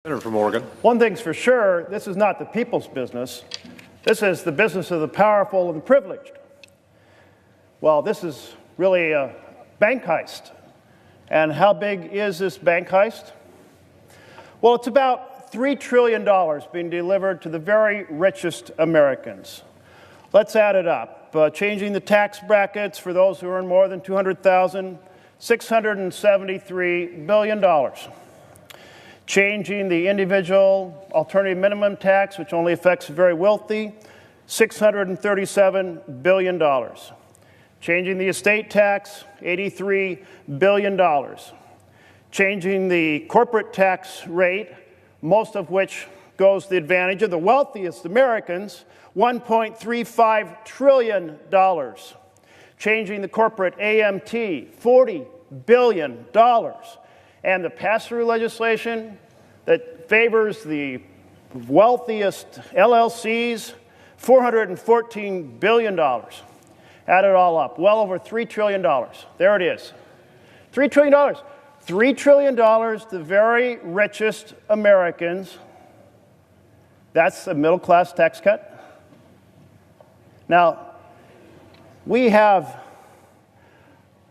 Senator from Oregon. One thing's for sure, this is not the people's business. This is the business of the powerful and the privileged. Well, this is really a bank heist. And how big is this bank heist? Well, it's about $3 trillion being delivered to the very richest Americans. Let's add it up. Changing the tax brackets for those who earn more than $200,000, $673 billion. Changing the individual alternative minimum tax, which only affects the very wealthy, $637 billion. Changing the estate tax, $83 billion. Changing the corporate tax rate, most of which goes to the advantage of the wealthiest Americans, $1.35 trillion. Changing the corporate AMT, $40 billion. And the pass-through legislation that favors the wealthiest LLCs, $414 billion. Add it all up, well over $3 trillion. There it is. $3 trillion. $3 trillion, the very richest Americans. That's a middle-class tax cut. Now, we have,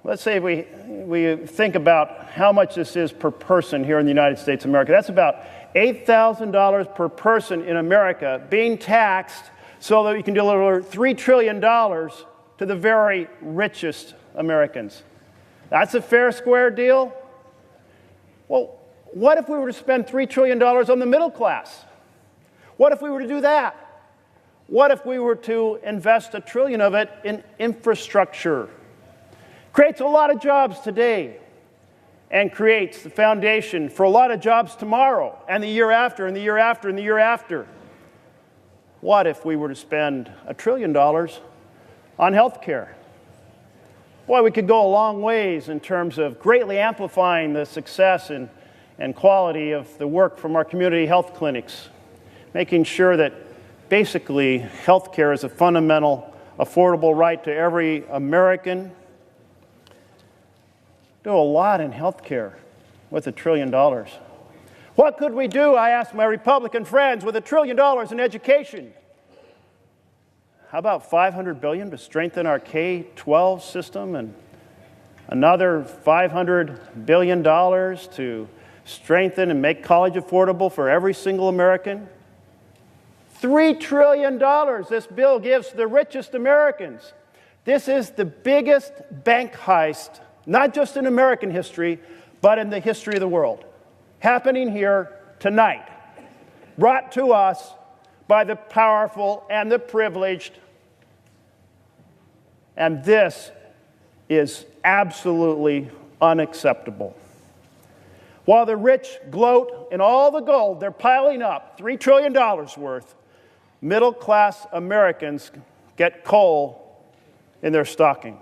let's say we think about how much this is per person here in the United States of America. That's about $8,000 per person in America being taxed so that we can deliver $3 trillion to the very richest Americans. That's a fair, square deal? Well, what if we were to spend $3 trillion on the middle class? What if we were to do that? What if we were to invest $1 trillion of it in infrastructure? Creates a lot of jobs today and creates the foundation for a lot of jobs tomorrow and the year after and the year after and the year after. What if we were to spend $1 trillion on health care? Boy, we could go a long ways in terms of greatly amplifying the success and quality of the work from our community health clinics, making sure that basically health care is a fundamental, affordable right to every American. Do a lot in health care with $1 trillion. What could we do, I asked my Republican friends, with $1 trillion in education? How about $500 billion to strengthen our K-12 system and another $500 billion to strengthen and make college affordable for every single American? $3 trillion this bill gives to the richest Americans. This is the biggest bank heist, not just in American history, but in the history of the world. Happening here tonight, brought to us by the powerful and the privileged. And this is absolutely unacceptable. While the rich gloat in all the gold they're piling up, $3 trillion worth, middle-class Americans get coal in their stocking.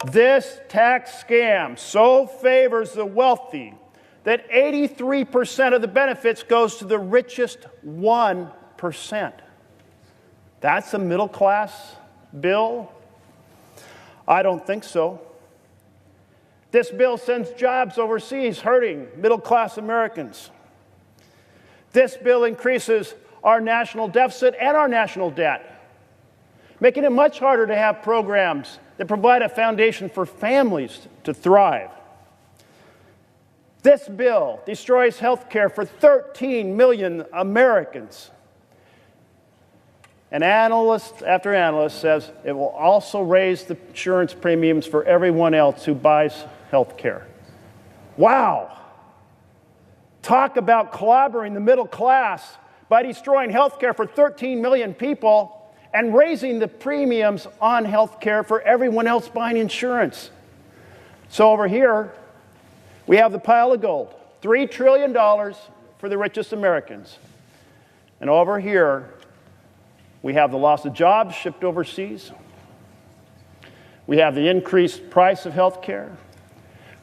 This tax scam so favors the wealthy that 83% of the benefits goes to the richest 1%. That's a middle-class bill? I don't think so. This bill sends jobs overseas, hurting middle-class Americans. This bill increases our national deficit and our national debt, making it much harder to have programs that provide a foundation for families to thrive. This bill destroys health care for 13 million Americans. And analyst after analyst says it will also raise the insurance premiums for everyone else who buys health care. Wow! Talk about clobbering the middle class by destroying health care for 13 million people and raising the premiums on health care for everyone else buying insurance. So over here, we have the pile of gold, $3 trillion for the richest Americans. And over here, we have the loss of jobs shipped overseas. We have the increased price of health care.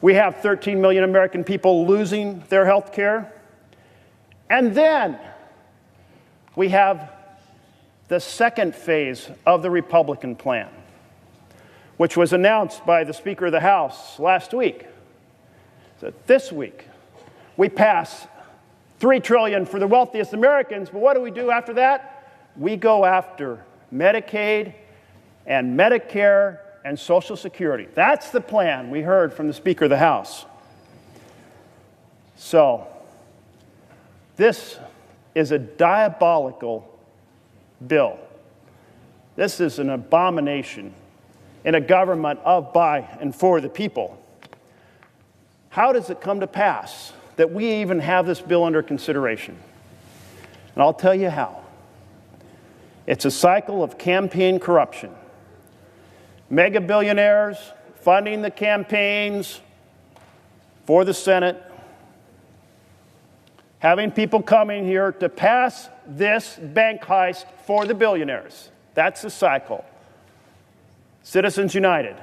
We have 13 million American people losing their health care. And then we have the second phase of the Republican plan, which was announced by the Speaker of the House last week. So this week, we pass $3 trillion for the wealthiest Americans, but what do we do after that? We go after Medicaid and Medicare and Social Security. That's the plan we heard from the Speaker of the House. So, this is a diabolical bill. This is an abomination in a government of, by, and for the people. How does it come to pass that we even have this bill under consideration? And I'll tell you how. It's a cycle of campaign corruption. Mega billionaires funding the campaigns for the Senate, having people coming here to pass this bank heist for the billionaires. That's the cycle. Citizens United,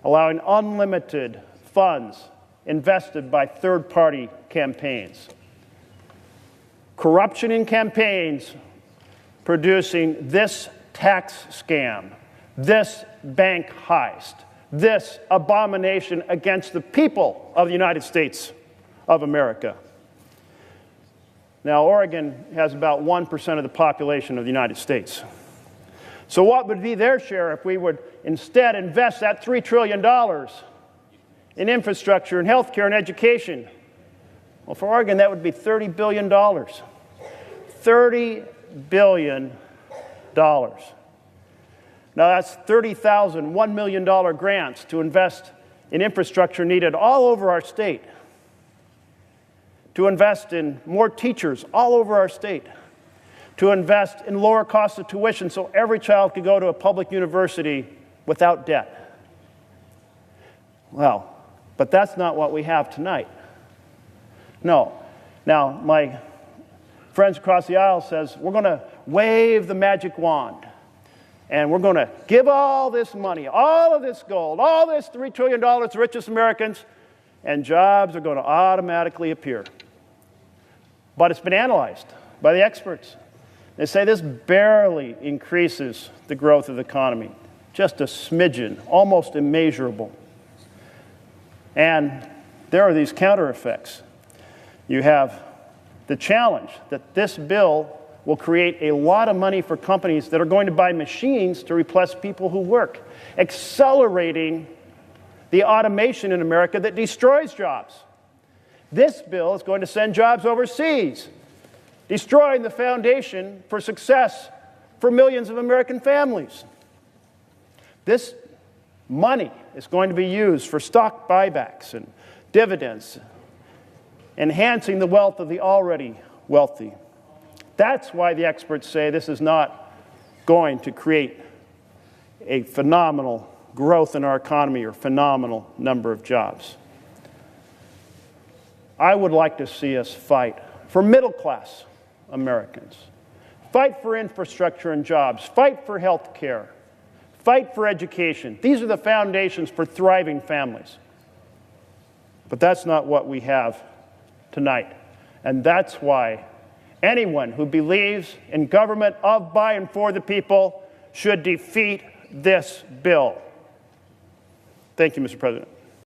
allowing unlimited funds invested by third-party campaigns. Corruption in campaigns producing this tax scam, this bank heist, this abomination against the people of the United States of America. Now, Oregon has about 1% of the population of the United States. So what would be their share if we would instead invest that $3 trillion in infrastructure and health care and education? Well, for Oregon, that would be $30 billion. $30 billion. Now, that's 30,000 $1 million grants to invest in infrastructure needed all over our state, to invest in more teachers all over our state, to invest in lower cost of tuition so every child could go to a public university without debt. Well, but that's not what we have tonight. No. Now, my friends across the aisle says, we're going to wave the magic wand, and we're going to give all this money, all of this gold, all this $3 trillion to the richest Americans, and jobs are going to automatically appear. But it's been analyzed by the experts. They say this barely increases the growth of the economy, just a smidgen, almost immeasurable. And there are these counter effects. You have the challenge that this bill will create a lot of money for companies that are going to buy machines to replace people who work, accelerating the automation in America that destroys jobs. This bill is going to send jobs overseas, destroying the foundation for success for millions of American families. This money is going to be used for stock buybacks and dividends, enhancing the wealth of the already wealthy. That's why the experts say this is not going to create a phenomenal growth in our economy or phenomenal number of jobs. I would like to see us fight for middle-class Americans, fight for infrastructure and jobs, fight for health care, fight for education. These are the foundations for thriving families. But that's not what we have tonight. And that's why anyone who believes in government of, by, and for the people should defeat this bill. Thank you, Mr. President.